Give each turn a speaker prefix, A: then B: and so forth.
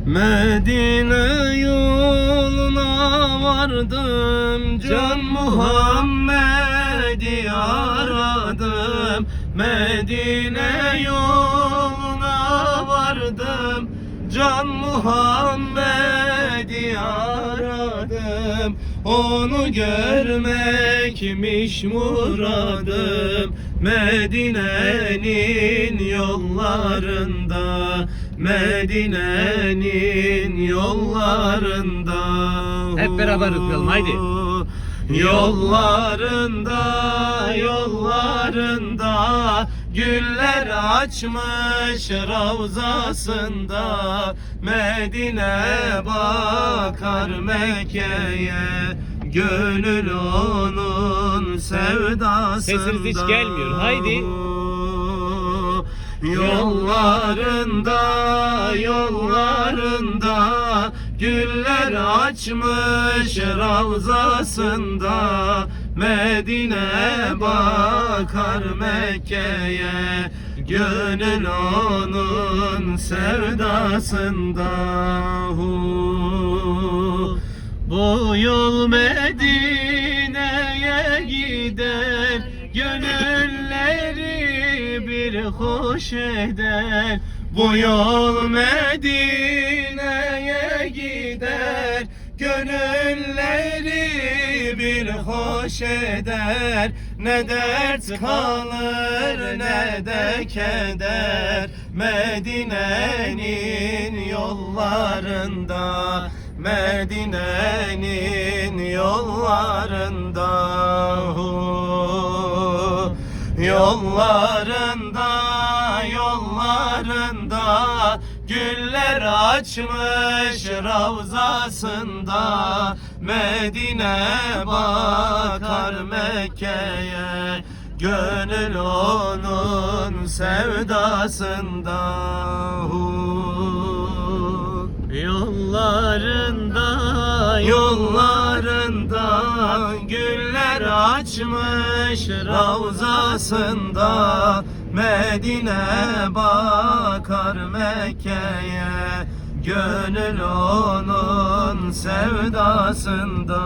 A: Medine yoluna vardım, Can Muhammed'i aradım. Medine yoluna vardım, Can Muhammed'i aradım. Onu görmekmiş muradım, Medine'nin yollarında, Medine'nin yollarında.
B: Hep beraber okuyalım, haydi.
A: Yollarında, yollarında güller açmış ravzasında. Medine bakar Mekke'ye, gönül onun sevdasında.
B: Sesiniz hiç gelmiyor, haydi.
A: Yollarında, yollarında güller açmış ravzasında. Medine bakar Mekke'ye, gönül onun sevdasında. Bu yol Medine'ye gider, gönülleri bir hoş eder. Bu yol Medine'ye gider, gönülleri bir hoş eder. Ne dert kalır ne de keder, Medine'nin yollarında, Medine'nin yollarında. Yollarında, yollarında güller açmış ravzasında. Medine bakar Mekke'ye, gönül onun sevdasında. Yollarında, yollarında güller açmış ravzasında. Medine bakar Mekke'ye, gönül onun sevdasında.